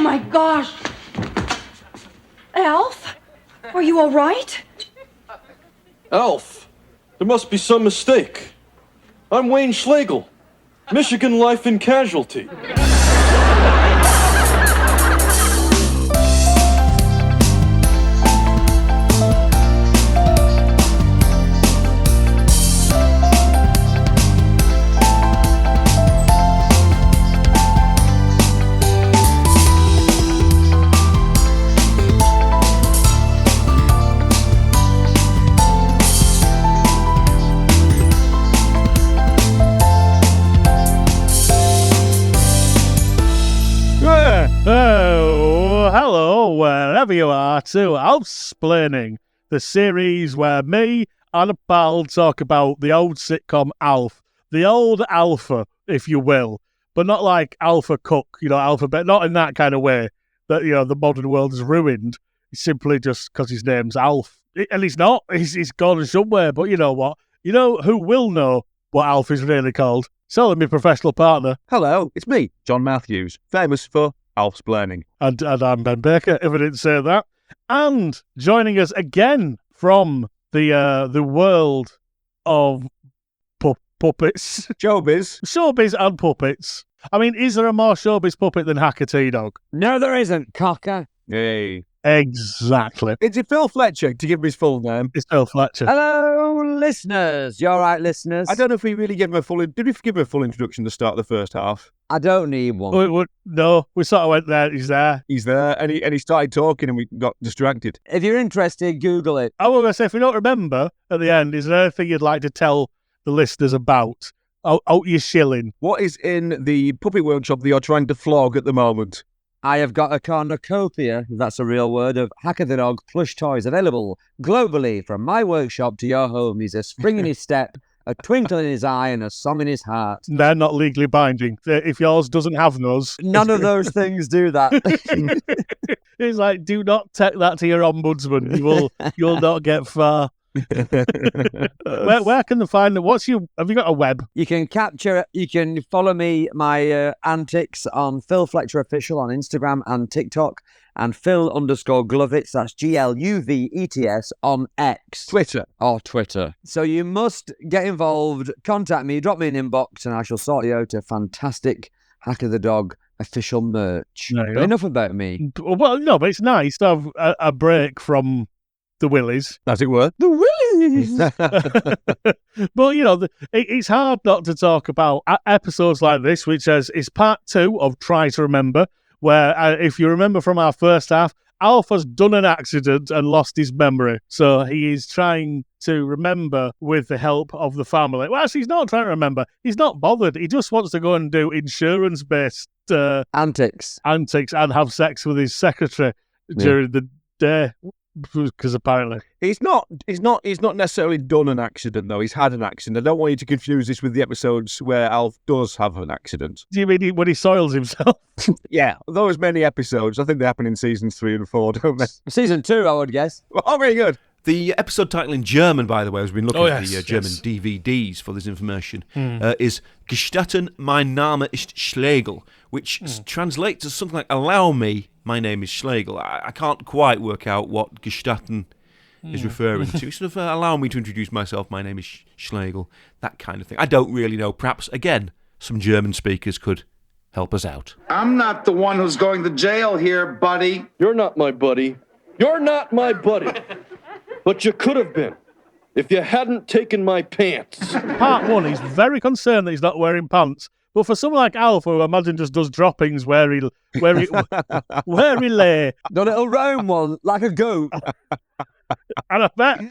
my gosh! Alf? Are you all right? Alf, there must be some mistake. I'm Wayne Schlegel, Michigan Life and Casualty. Hello, wherever you are, to Alfsplaining, the series where me and a pal talk about the old sitcom Alf, the old Alpha, if you will, but not like Alpha Cook, Alphabet, not in that kind of way that, the modern world is ruined. It's simply just because his name's Alf. And he's not, he's gone somewhere, but you know what? You know who will know what Alf is really called? So, my professional partner. Hello, it's me, John Matthews, famous for Alfsplaining. And I'm Ben Baker, if I didn't say that. And joining us again from the world of puppets. Showbiz and puppets. I mean, is there a more showbiz puppet than Hackatee Dog? No, there isn't, cocker. Hey. Exactly. Is it Phil Fletcher, to give him his full name? It's Phil Fletcher. Hello, listeners. You all right, listeners? I don't know if we really gave him a full... Did we give him a full introduction to start the first half? I don't need one. No, we sort of went there. He's there. He's there, and he started talking, and we got distracted. If you're interested, Google it. I was going to say, if you don't remember, at the end, is there anything you'd like to tell the listeners about? Out your shilling. What is in the puppet workshop that you're trying to flog at the moment? I have got a cornucopia, if that's a real word, of Hacker the Dog plush toys available globally from my workshop to your home. He's a spring in his step, a twinkle in his eye, and a song in his heart. They're not legally binding. If yours doesn't have those... None of those things do that. It's like, do not take that to your ombudsman. You'll not get far. Where can they find it? Have you got a web? You can follow me, my antics on Phil Fletcher Official on Instagram and TikTok, and Phil_Glovets, that's GLUVETS on X. Twitter. So you must get involved, contact me, drop me an inbox, and I shall sort you out a fantastic Hacker the Dog official merch. But enough about me. Well, no, but it's nice to have a break from the willies. As it were. The willies! But, it's hard not to talk about episodes like this, which is part 2 of Try to Remember, where, if you remember from our first half, Alf has done an accident and lost his memory. So he is trying to remember with the help of the family. Well, actually, he's not trying to remember. He's not bothered. He just wants to go and do insurance-based antics and have sex with his secretary during the day. Because apparently he's not necessarily done an accident, though. He's had an accident. I don't want you to confuse this with the episodes where Alf does have an accident. Do you mean when he soils himself? Yeah, those many episodes. I think they happen in seasons 3 and 4, don't they? Season 2, I would guess. Oh, very good. The episode title in German, by the way, as we've been looking at the German DVDs for this information, is Gestatten, mein Name ist Schlegel, which translates as something like, allow me, my name is Schlegel. I can't quite work out what Gestatten is referring to. Sort of, allow me to introduce myself, my name is Schlegel, that kind of thing. I don't really know. Perhaps, again, some German speakers could help us out. I'm not the one who's going to jail here, buddy. You're not my buddy. You're not my buddy. But you could have been if you hadn't taken my pants. Part 1, he's very concerned that he's not wearing pants. But for someone like Alf, who I imagine just does droppings where he lay. The little round one, like a goat. And I bet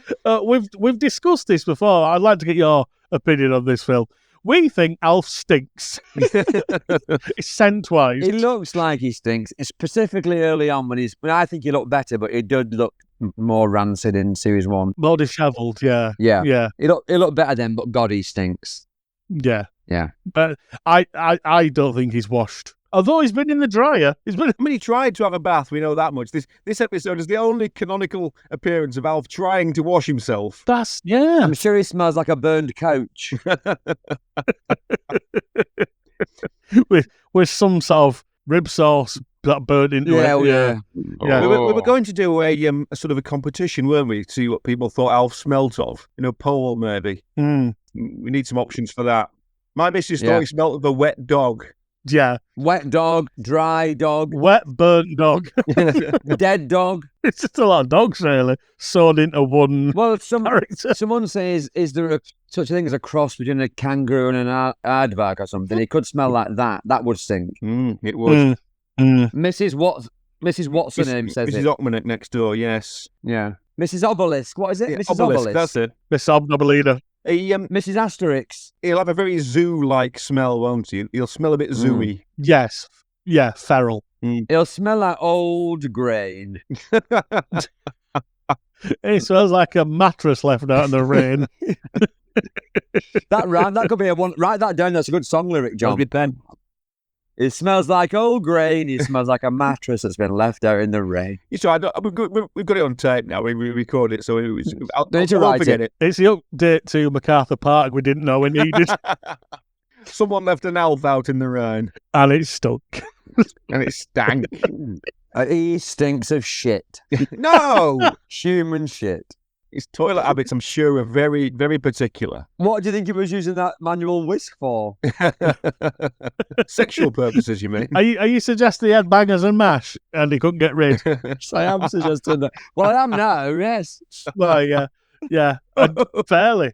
we've discussed this before. I'd like to get your opinion on this, Phil. We think Alf stinks. Scent-wise. He looks like he stinks, specifically early on when I think he looked better, but he did look more rancid in series 1. More dishevelled, yeah. Yeah. He looked better then, but God, he stinks. Yeah. Yeah. But I don't think he's washed. Although he's been in the dryer. He tried to have a bath, we know that much. This episode is the only canonical appearance of Alf trying to wash himself. I'm sure he smells like a burned couch. with some sort of rib sauce got burnt into Yeah, it. yeah. Yeah. We were going to do a sort of a competition, weren't we? To see what people thought Alf smelt of. Poll maybe. Mm. We need some options for that. My missus Yeah. thought he smelt of a wet dog. Yeah. Wet dog, dry dog, Wet, burnt dog. dead dog. It's just a lot of dogs, really, sewn into one Well, character. someone says, is there such a thing as a cross between a kangaroo and an aardvark or something? It could smell like that. That would stink. It would. Mrs. What's her name says Mrs. it. Ockman next door, yes. Yeah. Mrs. Obelisk. What is it? Yeah, Mrs. Obelisk. that's it. Miss Obnobelina. Mrs. Asterix. He'll have a very zoo-like smell, won't he? He'll smell a bit zooey. Yes. Yeah, feral. It'll smell like old grain. It smells like a mattress left out in the rain. That could be a one. Write that down. That's a good song lyric, John. Ben. It smells like old grain. It smells like a mattress that's been left out in the rain. So we've got it on tape now. We record it, so I'll Don't you write forget it. It's the update to MacArthur Park we didn't know we needed, Someone left an elf out in the rain, and it stunk. and it stank. He stinks of shit. No! Human shit. His toilet habits, I'm sure, are very, very particular. What do you think he was using that manual whisk for? Sexual purposes, you mean? Are you suggesting he had bangers and mash and he couldn't get rid? I am suggesting that. Well, I am now, yes. Well, yeah, and fairly.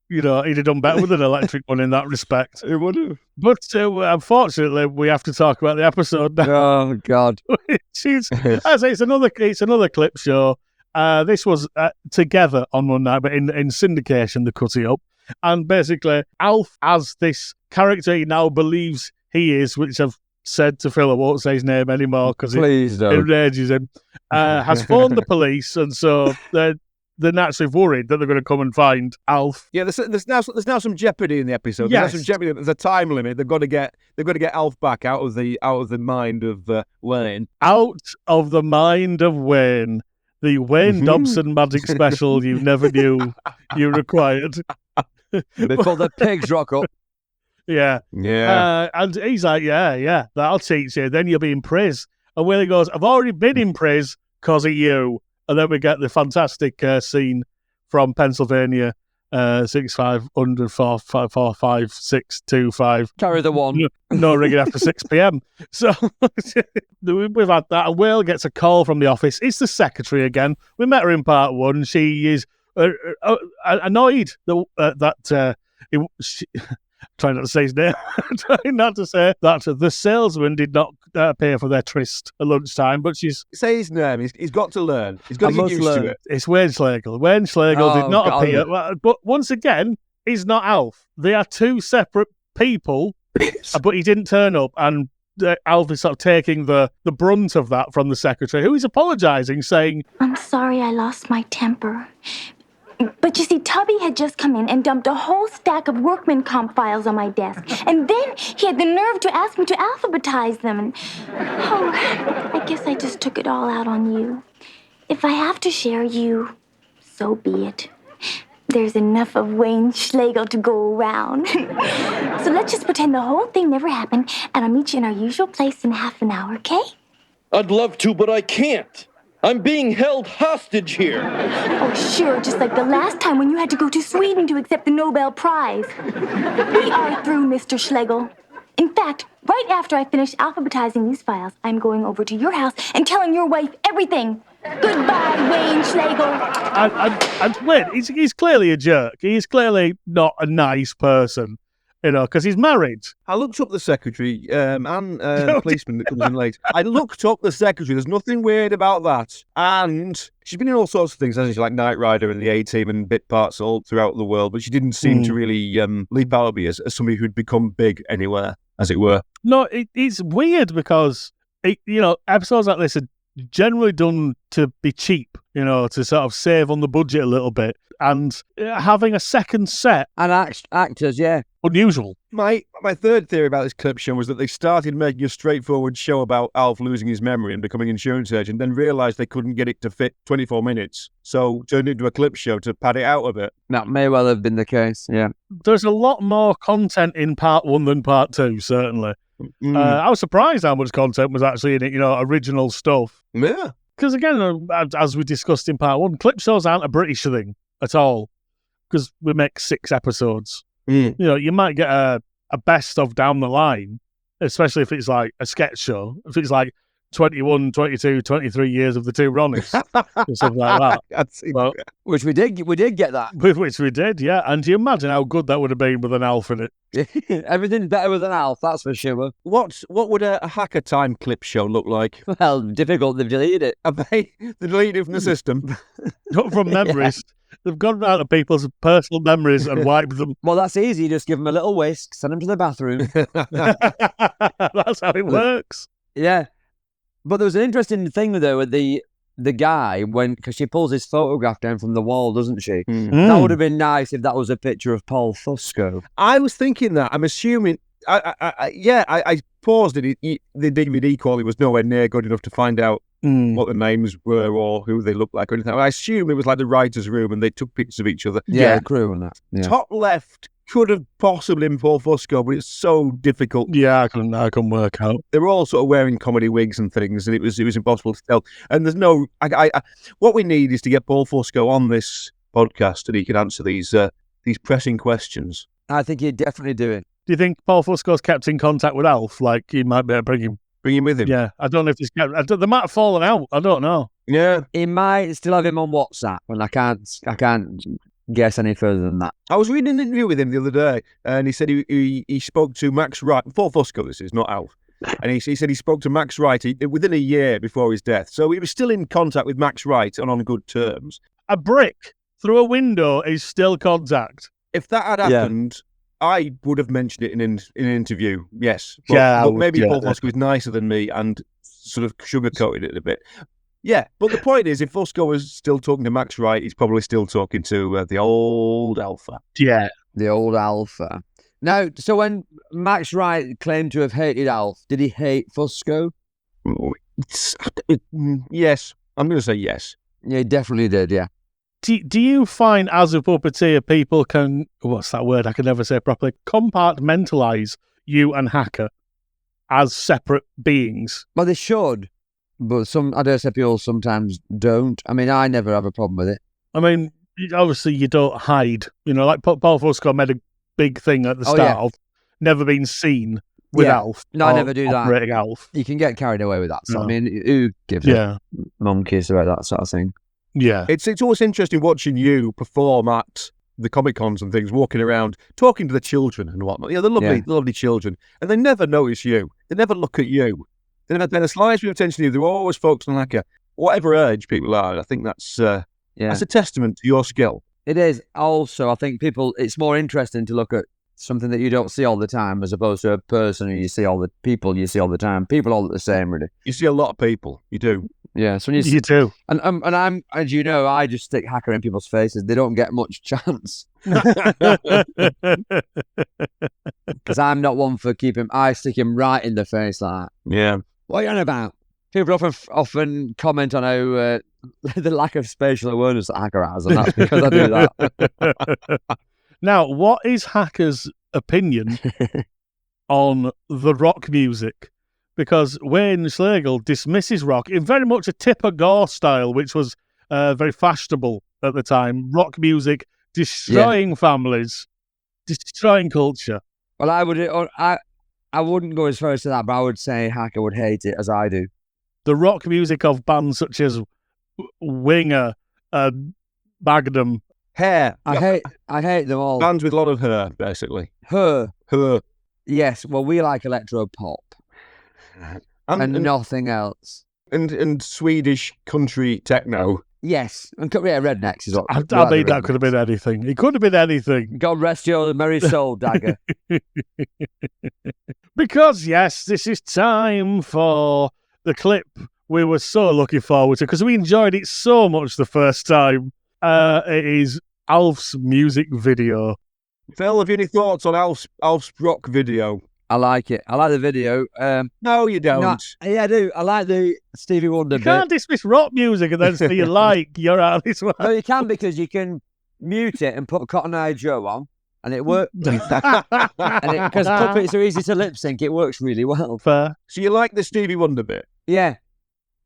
He'd have done better with an electric one in that respect. It would have. But unfortunately, we have to talk about the episode now. Oh, God. Which is, as I say, it's another clip show. This was together on one night, but in syndication, they cut it up. And basically, Alf, as this character he now believes he is, which I've said to Phil, I won't say his name anymore because it enrages him, has phoned the police, and so they're naturally worried that they're going to come and find Alf. Yeah, there's now some jeopardy in the episode. Yes. There's some jeopardy. There's a time limit. They've got to get Alf back out of the mind of Wayne. Out of the mind of Wayne. The Wayne Dobson magic special you never knew you required. Before the pigs rock up. Yeah. Yeah. And he's like, yeah, that'll teach you. Then you'll be in prison. And Willie goes, I've already been in prison because of you. And then we get the fantastic scene from Pennsylvania, 6500 455 625. Carry the one. No ringing after 6 p.m. So we've had that. And Will gets a call from the office. It's the secretary again. We met her in part one. She is annoyed that trying not to say his name. Trying not to say that the salesman did not pay for their tryst at lunchtime, but she's... Say his name. He's got to learn. He's got to get used to it. It's Wayne Schlegel. Wayne Schlegel did not appear. But once again, he's not Alf. They are two separate people, but he didn't turn up, and Alf is sort of taking the brunt of that from the secretary, who is apologising, saying, I'm sorry I lost my temper. But you see, Tubby had just come in and dumped a whole stack of workman comp files on my desk. And then he had the nerve to ask me to alphabetize them. And, I guess I just took it all out on you. If I have to share you, so be it. There's enough of Wayne Schlegel to go around. So let's just pretend the whole thing never happened, and I'll meet you in our usual place in half an hour, okay? I'd love to, but I can't. I'm being held hostage here. Oh, sure, just like the last time when you had to go to Sweden to accept the Nobel Prize. We are through, Mr. Schlegel. In fact, right after I finish alphabetizing these files, I'm going over to your house and telling your wife everything. Goodbye, Wayne Schlegel. And wait, he's clearly a jerk. He's clearly not a nice person. Because he's married. I looked up the secretary and the policeman that comes in late. I looked up the secretary. There's nothing weird about that. And she's been in all sorts of things, hasn't she? Like Knight Rider and the A-Team and bit parts all throughout the world. But she didn't seem to really leap out at me as somebody who'd become big anywhere, as it were. No, it's weird because, episodes like this are generally done to be cheap, to sort of save on the budget a little bit. And having a second set. And actors, yeah. Unusual. My third theory about this clip show was that they started making a straightforward show about Alf losing his memory and becoming an insurance agent, then realised they couldn't get it to fit 24 minutes. So turned it into a clip show to pad it out a bit. That may well have been the case, yeah. There's a lot more content in part one than part two, certainly. I was surprised how much content was actually in it, original stuff. Yeah. Because again, as we discussed in part 1, clip shows aren't a British thing at all. Because we make 6 episodes. You might get a best of down the line, especially if it's like a sketch show. If it's like 21, 22, 23 years of the two Ronnies or something like that. Which we did get that. Which we did, yeah. And do you imagine how good that would have been with an Alf in it? Everything's better with an Alf, that's for sure. What would a Hacker Time clip show look like? Well, difficult. They've deleted it. Have they deleted it from the system? Not from memories. They've gone out of people's personal memories and wiped them. Well, that's easy. You just give them a little whisk, send them to the bathroom. That's how it works. Yeah. But there was an interesting thing, though, with the guy, because she pulls his photograph down from the wall, doesn't she? That would have been nice if that was a picture of Paul Fusco. I was thinking that. I'm assuming... I paused it. The DVD quality was nowhere near good enough to find out what the names were or who they looked like or anything. I assume it was like the writer's room and they took pictures of each other. Yeah, the crew and that. Yeah. Top left could have possibly been Paul Fusco, but it's so difficult. Yeah, I can work out. They were all sort of wearing comedy wigs and things, and it was impossible to tell. And there's no... what we need is to get Paul Fusco on this podcast and he can answer these pressing questions. I think he'd definitely do it. Do you think Paul Fusco's kept in contact with Alf? Like, he might be able to bring him with him? Yeah, I don't know if he's kept... They might have fallen out. I don't know. Yeah. He might still have him on WhatsApp, and I can't guess any further than that. I was reading an interview with him the other day, and he said he spoke to Max Wright. Paul Fusco, this is, not Alf. And he said he spoke to Max Wright within a year before his death. So he was still in contact with Max Wright and on good terms. A brick through a window is still contact. If that had happened... I would have mentioned it in an interview, yes. But maybe Paul Fusco was nicer than me and sort of sugarcoated it a bit. Yeah, but the point is, if Fusco was still talking to Max Wright, he's probably still talking to the old Alpha. Yeah. The old Alpha. Now, so when Max Wright claimed to have hated Alf, did he hate Fusco? Yes. I'm going to say yes. Yeah, he definitely did, yeah. Do you find, as a puppeteer, people can, what's that word I can never say properly, compartmentalise you and Hacker as separate beings? Well, they should, but I dare say people sometimes don't. I mean, I never have a problem with it. I mean, obviously you don't hide. Like Paul Fusco made a big thing at the start of never been seen with Alf. No, I never do that. Alf. You can get carried away with that. So, I mean, who gives a monkeys about that sort of thing? Yeah. It's always interesting watching you perform at the Comic-Cons and things, walking around, talking to the children and whatnot. Yeah, they're lovely children. And they never notice you. They never look at you. They never pay the slightest bit of attention to you. They're always focused on like whatever age people are. I think that's a testament to your skill. It is. Also, I think it's more interesting to look at something that you don't see all the time as opposed to a person who you see all the time. People all the same, really. You see a lot of people. You do. Yeah, so you too. And I'm, as you know, I just stick Hacker in people's faces. They don't get much chance. Because I'm not one for I stick him right in the face like that. Yeah. What are you on about? People often comment on how the lack of spatial awareness that Hacker has, and that's because I do that. Now, what is Hacker's opinion on the rock music? Because Wayne Schlegel dismisses rock in very much a Tipper Gore style, which was very fashionable at the time. Rock music destroying families, destroying culture. Well, I wouldn't go as far as to that, but I would say Hacker would hate it as I do. The rock music of bands such as Winger and Magnum. Hair. I hate them all. Bands with a lot of hair, basically. Her. Yes. Well, we like electro pop. And nothing else. And Swedish country techno. Yes. And rednecks is what. I mean, that could have been anything. It could have been anything. God rest your merry soul, Dagger. Because, yes, this is time for the clip we were so looking forward to because we enjoyed it so much the first time. It is Alf's music video. Phil, have you any thoughts on Alf's rock video? I like it. I like the video. No, you don't. No, yeah, I do. I like the Stevie Wonder bit. You can't dismiss rock music and then say you're out this way. No, you can because you can mute it and put Cotton Eye Joe on and it worked. Because puppets are easy to lip sync, it works really well. Fair. So you like the Stevie Wonder bit? Yeah,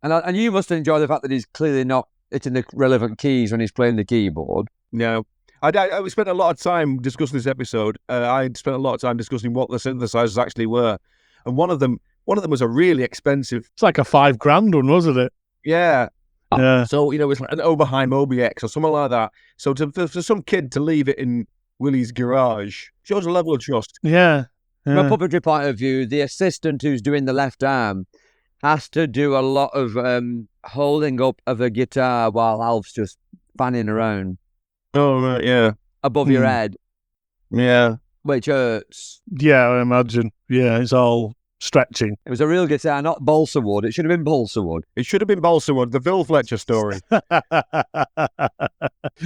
and you must enjoy the fact that he's clearly not hitting the relevant keys when he's playing the keyboard. No. I spent a lot of time discussing this episode. I spent a lot of time discussing what the synthesizers actually were, and one of them was a really expensive. It's like a $5,000 one, wasn't it? Yeah. Yeah. So it's like an Oberheim OBX or something like that. So for some kid to leave it in Willie's garage shows a level of trust. Yeah. From a puppetry point of view, the assistant who's doing the left arm has to do a lot of holding up of a guitar while Alf's just fanning around. Oh, right, yeah. Above your head. Yeah. Which hurts. Yeah, I imagine. Yeah, it's all stretching. It was a real guitar, not balsa wood. It should have been balsa wood. It should have been balsa wood, the Phil Fletcher story.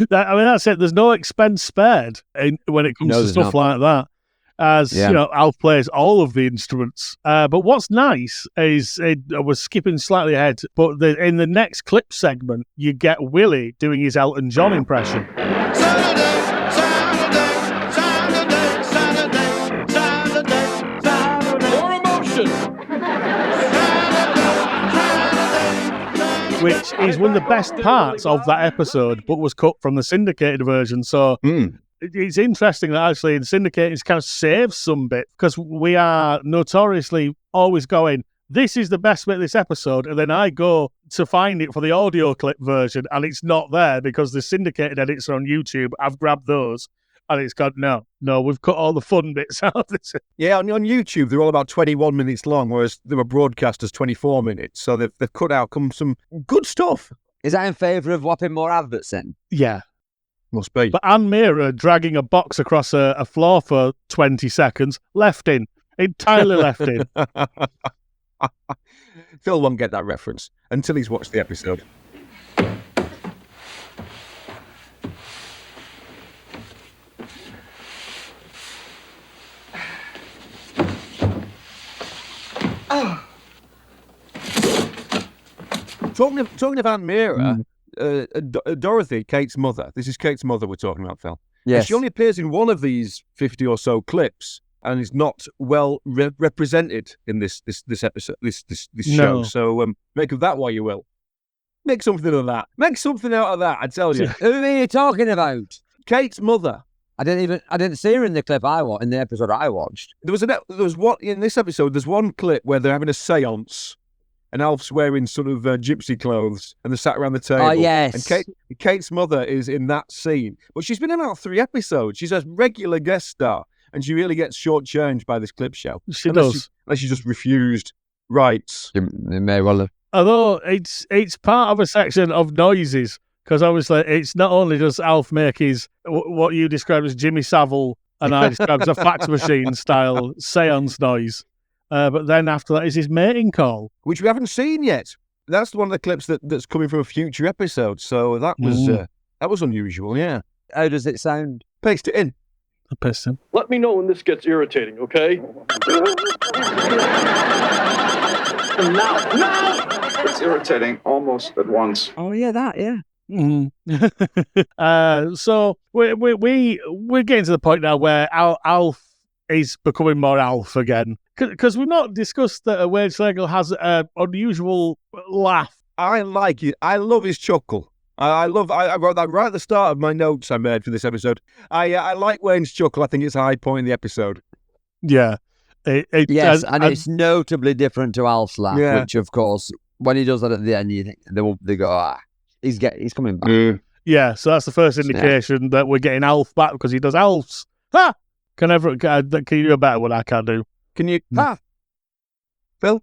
That's it. There's no expense spared when it comes to stuff like that. As Alf plays all of the instruments. But what's nice is, I was skipping slightly ahead, but in the next clip segment, you get Willie doing his Elton John impression. More emotion. Which is one of the best parts of that episode, but was cut from the syndicated version. So it's interesting that actually the syndicated kind of saves some bit, because we are notoriously always going, this is the best bit of this episode, and then I go to find it for the audio clip version, and it's not there because the syndicated edits are on YouTube. I've grabbed those, and it's got, no, we've cut all the fun bits out of this. Yeah, on YouTube, they're all about 21 minutes long, whereas they were broadcast as 24 minutes. So they've cut out some good stuff. Is that in favour of whapping more adverts in? Yeah. Must be. But Anne Meara dragging a box across a floor for 20 seconds, left in. Entirely left in. Phil won't get that reference until he's watched the episode. Talking of Aunt Mira, Dorothy, Kate's mother. This is Kate's mother we're talking about, Phil. Yes. And she only appears in one of these 50 or so clips, and is not well represented in this episode, this show. No. So make of that what you will. Make something of that. Make something out of that. I tell you. Who are you talking about? Kate's mother. I didn't see her in the clip in the episode I watched. There was one in this episode. There's one clip where they're having a séance, and Alf's wearing sort of gypsy clothes, and they're sat around the table. Oh, yes. And Kate's mother is in that scene, but she's been in about 3 episodes. She's a regular guest star, and she really gets shortchanged by this clip show. She does. Unless she just refused rights. It may well have. Although it's part of a section of noises, because obviously it's not only does Alf make his, what you described as Jimmy Savile, and I described as a fax machine style seance noise, but then after that is his mating call. Which we haven't seen yet. That's one of the clips that's coming from a future episode, so that was unusual, yeah. How does it sound? Paste it in. A piston. Let me know when this gets irritating, okay? Now! It's irritating almost at once. Oh, yeah, that, yeah. So we're getting to the point now where Alf is becoming more Alf again, because we've not discussed that Wade Schlegel has an unusual laugh. I like it. I love his chuckle. I wrote that right at the start of my notes I made for this episode. I like Wayne's chuckle. I think it's a high point in the episode. Yeah. Yes, and it's notably different to Alf's laugh, which, of course, when he does that at the end, you think they go, he's coming back. Yeah, so that's the first indication that we're getting Alf back, because he does Alf's. Ha! Can you do a better one? I can't do. Can you? Ha! Phil,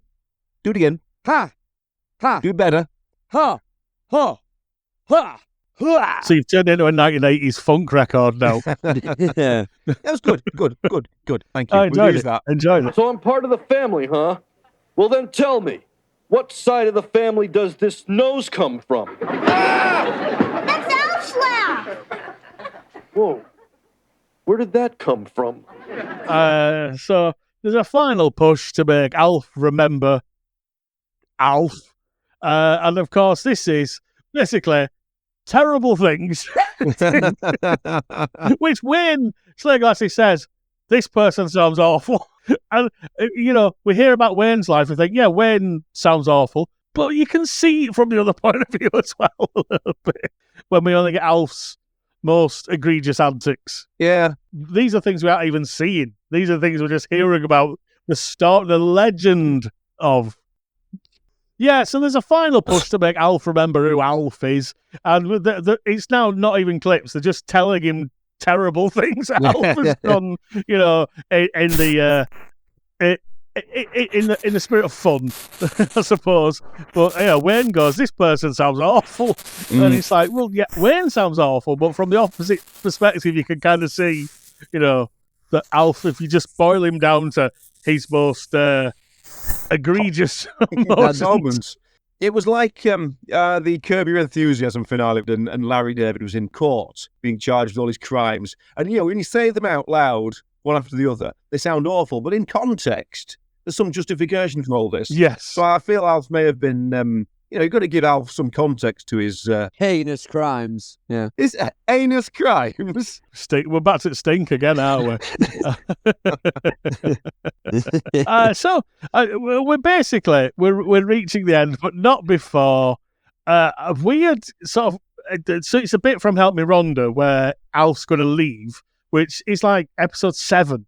do it again. Ha! Ha! Do better. Ha! Ha! Ha! Ha! So you've turned into a 1980s funk record now. Yeah. That was good. Good. Thank you. I enjoyed it. So I'm part of the family, huh? Well, then tell me, what side of the family does this nose come from? That's Alf's laugh! Whoa. Where did that come from? So there's a final push to make Alf remember Alf. And of course, this is basically terrible things Which Wayne Slaglassie says, this person sounds awful. And, we hear about Wayne's life and think, yeah, Wayne sounds awful. But you can see it from the other point of view as well a little bit. When we only get Alf's most egregious antics. Yeah. These are things we aren't even seeing. These are things we're just hearing about. The legend of. Yeah, so there's a final push to make Alf remember who Alf is. And it's now not even clips. They're just telling him terrible things Alf has done, in the spirit of fun, I suppose. But Wayne goes, this person sounds awful. And it's like, well, yeah, Wayne sounds awful, but from the opposite perspective, you can kind of see, that Alf, if you just boil him down to his most egregious moments. It was like the Curb Your Enthusiasm finale, and Larry David was in court being charged with all his crimes. And, when you say them out loud, one after the other, they sound awful. But in context, there's some justification for all this. Yes. So I feel Alf may have been, you've got to give Alf some context to his... heinous crimes. Yeah. His heinous crimes. We're back to stink again, aren't we? We're reaching the end, but not before a weird sort of... So it's a bit from Help Me Rhonda where Alf's going to leave, which is like episode 7.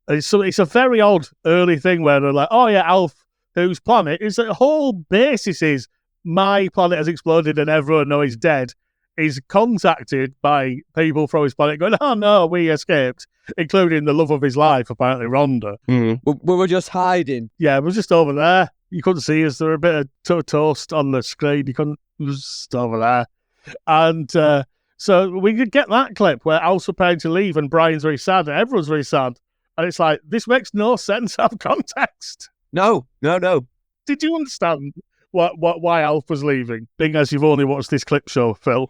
It's a very odd early thing where they're like, oh yeah, Alf, whose planet is the whole basis is my planet has exploded and everyone knows he's dead. He's contacted by people from his planet going, oh no, we escaped, including the love of his life, apparently Rhonda. We were just hiding. Yeah, we're just over there. You couldn't see us. There were a bit of toast on the screen. It was just over there. And so we could get that clip where Alf's preparing to leave and Brian's very sad and everyone's very sad. And it's like, this makes no sense out of context. No. Did you understand why Alf was leaving, being as you've only watched this clip show, Phil?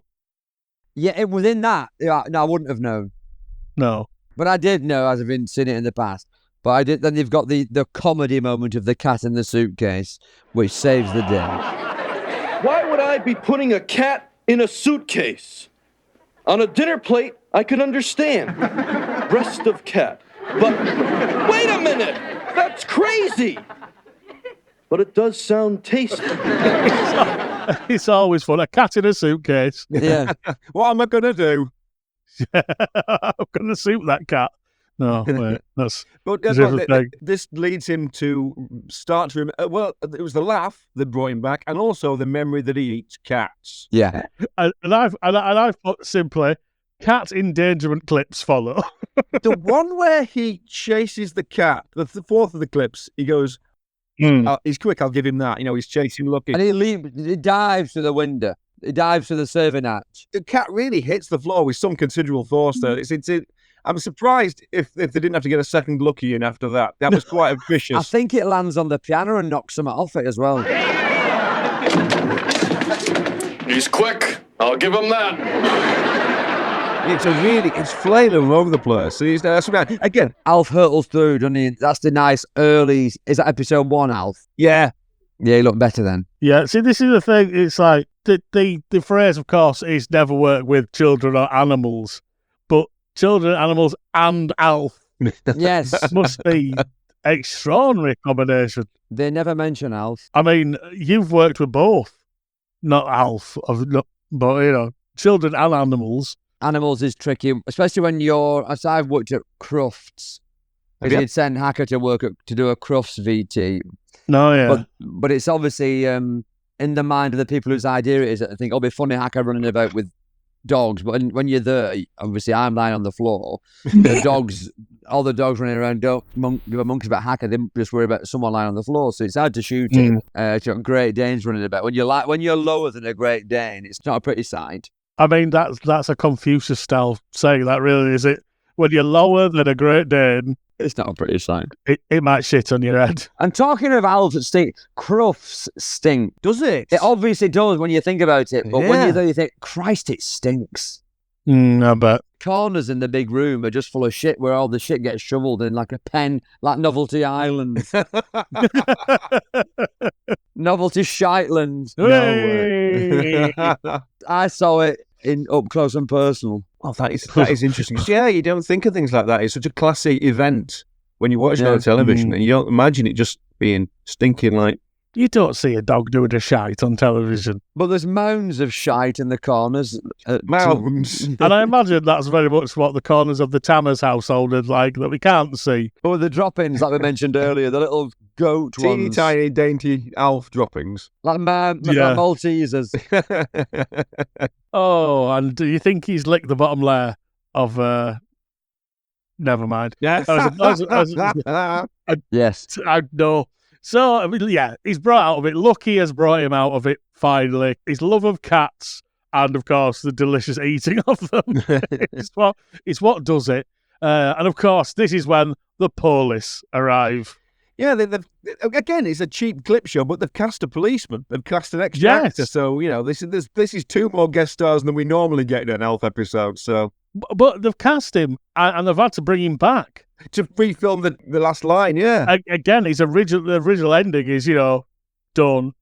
Yeah, within that, no, I wouldn't have known. No. But I did know, as I've been seeing it in the past. But I did. Then you've got the comedy moment of the cat in the suitcase, which saves the day. Why would I be putting a cat in a suitcase? On a dinner plate, I could understand. Breast of cat. But wait a minute! That's crazy! But it does sound tasty. It's always fun. A cat in a suitcase. Yeah. What am I going to do? I'm going to suit that cat. No, wait, that's but this leads him to start to remember. It was the laugh that brought him back, and also the memory that he eats cats. Yeah, and I've put simply, cat endangerment clips follow. The one where he chases the cat, the fourth of the clips, he goes, he's quick, I'll give him that. He's chasing Lucky. And he dives to the window. He dives to the serving hatch. The cat really hits the floor with some considerable force there. I'm surprised if they didn't have to get a second Lucky in after that. That was quite vicious. I think it lands on the piano and knocks some off it as well. He's quick. I'll give him that. It's flailing all over the place. So again, Alf hurtles through, doesn't he? That's the nice early... Is that episode 1, Alf? Yeah. Yeah, he looked better then. Yeah, see, this is the thing. It's like, the phrase, of course, is never work with children or animals. But children, animals, and Alf Yes. must be extraordinary combination. They never mention Alf. I mean, you've worked with both. Not Alf, but, children and animals. Animals is tricky, especially when as I've worked at Crufts. They'd send Hacker to do a Crufts VT. No, yeah. But it's obviously in the mind of the people whose idea it is that they think, it'll be funny Hacker running about with dogs. But when you're there, obviously I'm lying on the floor. All the dogs running around don't give a monkey's about Hacker. They just worry about someone lying on the floor. So it's hard to shoot it. Great Danes running about. When you're lower than a Great Dane, it's not a pretty sight. I mean, that's a Confucius style saying that, really, is it? When you're lower than a Great Dane, it's not a pretty sign. It might shit on your head. And talking of Alf that stink, Crufts stink. Does it? It obviously does when you think about it. But when you're there, you think, Christ, it stinks. I bet. Corners in the big room are just full of shit where all the shit gets shoveled in like a pen, like Novelty Island. Novelty Shiteland. No. I saw it in up close and personal. Oh, that is interesting. Yeah, you don't think of things like that. It's such a classy event when you watch it on television, and you don't imagine it just being stinking like. You don't see a dog doing a shite on television. But there's mounds of shite in the corners. Mounds. And I imagine that's very much what the corners of the Tanner's household are like that we can't see. Or the drop-ins, like we mentioned earlier, the little goat Teeny ones. tiny, dainty Alf droppings. Like Maltesers. Oh, and do you think he's licked the bottom layer of... Never mind. Yeah. Yes. I know. So, I mean, yeah, he's brought out of it. Lucky has brought him out of it, finally. His love of cats and, of course, the delicious eating of them. it's what does it. And, of course, this is when the police arrive. Yeah, again, it's a cheap clip show, but they've cast a policeman. They've cast an extra actor. So, this is 2 more guest stars than we normally get in an Alf episode. So, but they've cast him, and they've had to bring him back. To refilm the last line, yeah. Again, the original ending is, don't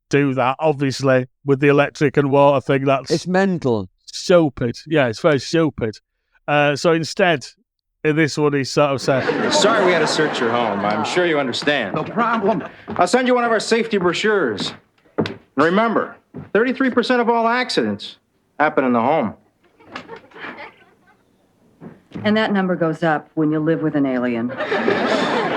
do that, obviously, with the electric and water thing. It's mental. Stupid. Yeah, it's very stupid. So instead, in this one, he sort of said... Sorry we had to search your home. I'm sure you understand. No problem. I'll send you one of our safety brochures. And remember, 33% of all accidents happen in the home. And that number goes up when you live with an alien.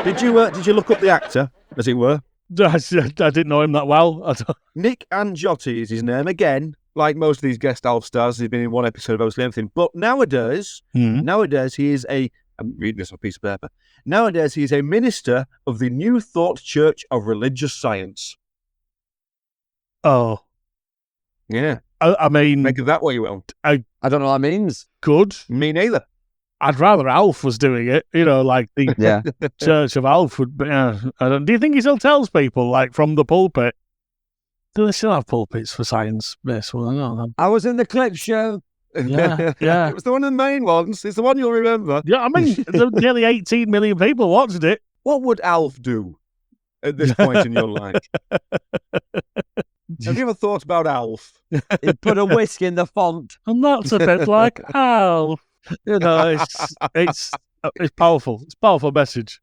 Did you look up the actor, as it were? I didn't know him that well. Nick Angiotti is his name. Again, like most of these guest Alf stars, he's been in one episode of mostly everything. But nowadays he is I'm reading this on a piece of paper. Nowadays, he is a minister of the New Thought Church of Religious Science. Oh. Yeah. I mean... Make of that what you want. I don't know what that means. Good. Me neither. I'd rather Alf was doing it, like the Church of Alf would be. Do you think he still tells people, like, from the pulpit? Do they still have pulpits for science-based? Well, I was in the clip show. Yeah. It was one of the main ones. It's the one you'll remember. Yeah, I mean, nearly 18 million people watched it. What would Alf do at this point in your life? Have you ever thought about Alf? He'd put a whisk in the font. And that's a bit like Alf. It's powerful. It's a powerful message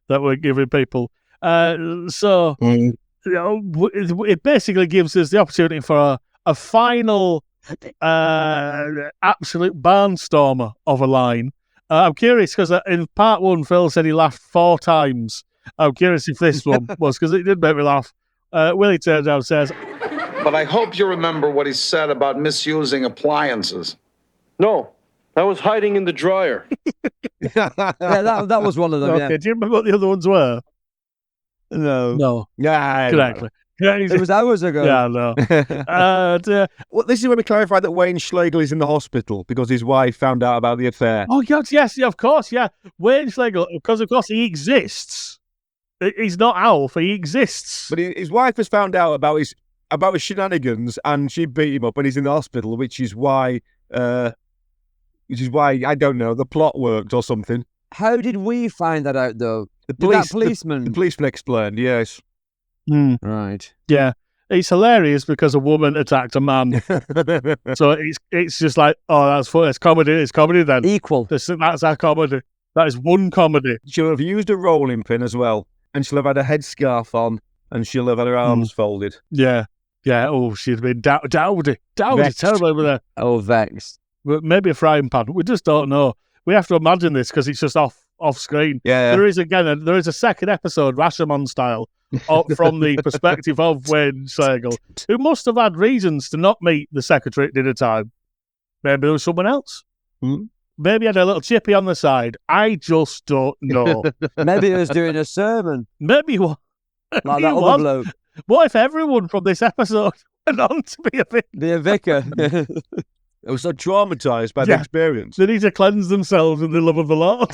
that we're giving people. It basically gives us the opportunity for a final absolute barnstormer of a line. I'm curious because in part 1, Phil said he laughed 4 times. I'm curious if this one was, because it did make me laugh. Willie turns out and says, But I hope you remember what he said about misusing appliances. No, I was hiding in the dryer. Yeah, that was one of them. Okay, Yeah. do you remember what the other ones were? No. Yeah, Exactly. It was hours ago. Yeah, no. Well, this is where we clarify that Wayne Schlegel is in the hospital because his wife found out about the affair. Oh, God, yes, of course, yeah. Wayne Schlegel, because, of course, he exists. He's not Alf, he exists. But his wife has found out about his shenanigans, and she beat him up, and he's in the hospital, which is why I don't know, the plot worked or something. How did we find that out, though? The policeman. The policeman explained. Yes. Right. Yeah. It's hilarious because a woman attacked a man. So it's just like, oh, that's funny. It's comedy. It's comedy then. Equal. That's our comedy. That is one comedy. She'll have used a rolling pin as well, and she'll have had a headscarf on, and she'll have had her arms folded. Yeah. Yeah. Oh, she'd been dowdy. Dowdy. Terrible over there. Oh, vexed. But maybe a frying pan. We just don't know. We have to imagine this because it's just off screen. Yeah. There is a second episode, Rashomon style, from the perspective of Wayne Schlegel, who must have had reasons to not meet the secretary at dinner time. Maybe there was someone else. Maybe he had a little chippy on the side. I just don't know. Maybe he was doing a sermon. Maybe he was. Like that other bloke. What if everyone from this episode went on to be a vicar? They were so traumatized by the experience. They need to cleanse themselves in the love of the Lord.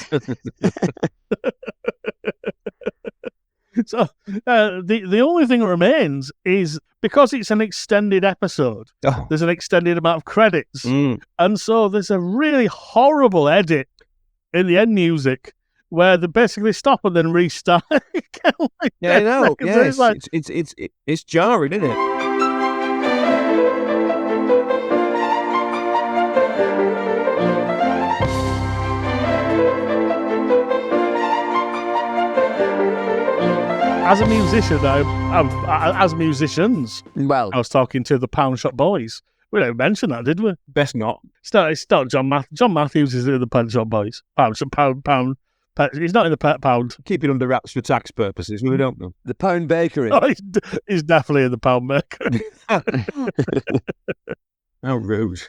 So the only thing that remains is, because it's an extended episode, there's an extended amount of credits. And so there's a really horrible edit in the end music where they basically stop and then restart. Yeah, I know. Yes. Like, it's jarring, isn't it? As a musician, as musicians, Well, I was talking to the Pound Shop Boys. We didn't mention that, did we? Best not. It's not John Matthews is in the Pound Shop Boys. Pound. He's not in the Pet Pound. Keep it under wraps for tax purposes. We don't know. the Pound Bakery. Oh, he's definitely in the Pound Maker. How rude.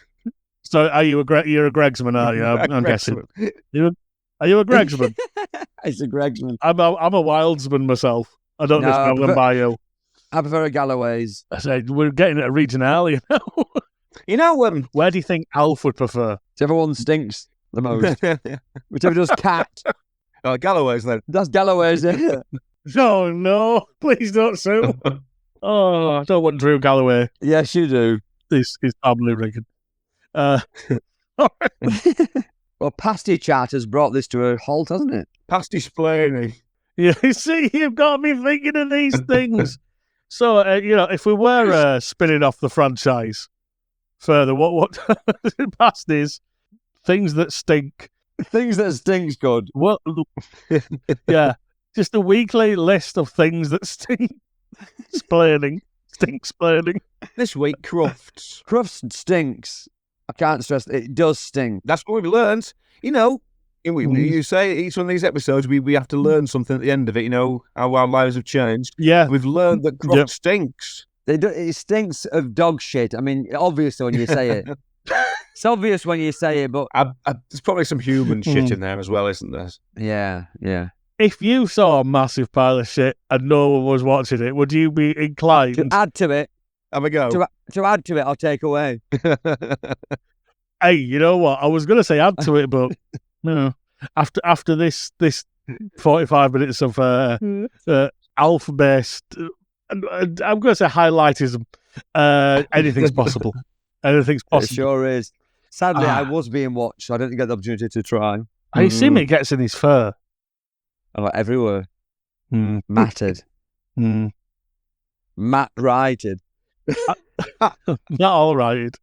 So, you're a Gregsman, are you? I'm guessing. Are you a Gregsman? It's a Gregsman. I'm a Wildsman myself. I don't No, know them by you. I prefer a Galloway's. I said we're getting at a regionality now. You know, Where do you think Alf would prefer? Whichever one stinks the most. Whichever does cat. Galloway's then. That's Galloway's. Yeah. No, please don't sue. Oh, I don't want Drew Galloway. Yes, you do. This is family rigging. Well, Pasty Chat has brought this to a halt, hasn't it? Pasty splaining. Yeah, you see, you've got me thinking of these things. So, if we were spinning off the franchise further, what pasties, things that stink. Things that stinks good. Well, yeah, just a weekly list of things that stink. Stink splaining. This week, Crufts. Crufts stinks. I can't stress it does stink. That's what we've learned. You say each one of these episodes, we have to learn something at the end of it. How our lives have changed. Yeah, we've learned that Crufts stinks. It stinks of dog shit. I mean, obviously when you say it. It's obvious when you say it, but there's probably some human shit in there as well, isn't there? Yeah. If you saw a massive pile of shit and no one was watching it, would you be inclined to add to it? Have a go. To add to it, I'll take away. Hey, you know what? I was going to say add to it, but no. After this 45 minutes of alpha-based, I'm going to say highlightism. Anything's possible. Anything's possible. It sure is. Sadly, I was being watched, so I didn't get the opportunity to try. I assume it gets in his fur. Oh, everywhere. Matted. Matt righted. Not all right.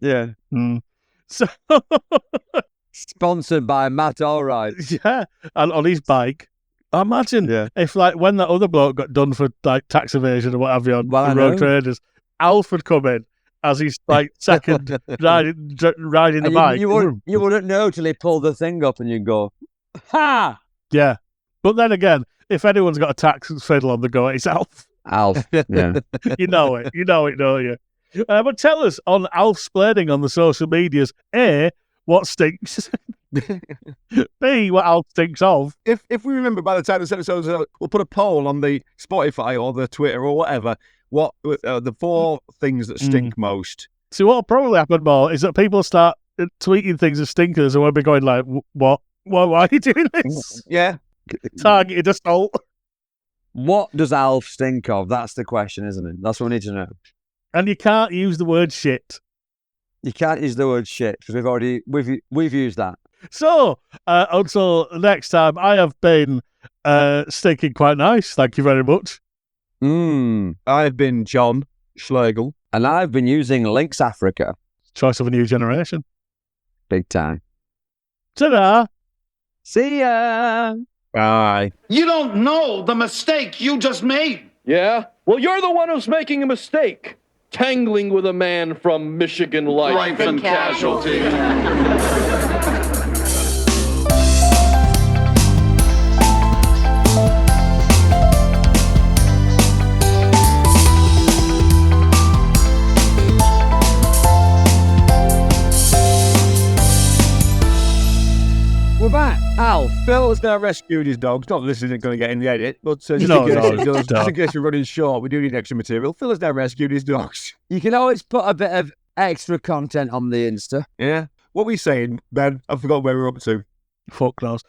Yeah. So sponsored by Matt Allright. Yeah, and on his bike. Imagine if, when that other bloke got done for tax evasion or what have you on Road Traders, Alf would come in as he's second riding the bike. You wouldn't know till he pulled the thing up, and you'd go, "Ha!" Yeah, but then again, if anyone's got a tax fiddle on the go, it's Alf. Alf, yeah. You know it, don't you? But tell us on Alf splaining on the social medias, A, what stinks? B, what Alf stinks of? If we remember by the time this episode's out, we'll put a poll on the Spotify or the Twitter or whatever, what the 4 things that stink most. See, what'll probably happen more is that people start tweeting things as stinkers and we'll be going like, what? Why are you doing this? Yeah. Targeted assault. What does Alf stink of? That's the question, isn't it? That's what we need to know. And you can't use the word shit. You can't use the word shit because we've used that. So until next time, I have been stinking quite nice. Thank you very much. I've been John Schlegel, and I've been using Lynx Africa. Choice of a new generation. Big time. Ta-da! See ya. Bye. You don't know the mistake you just made. Yeah? Well, you're the one who's making a mistake. Tangling with a man from Michigan Life and Casualty. We're back. Alf. Phil has now rescued his dogs. Not that this isn't going to get in the edit, but just in case you're running short, we do need extra material. Phil has now rescued his dogs. You can always put a bit of extra content on the Insta. Yeah. What were we saying, Ben? I forgot where we were up to. Fuck knows.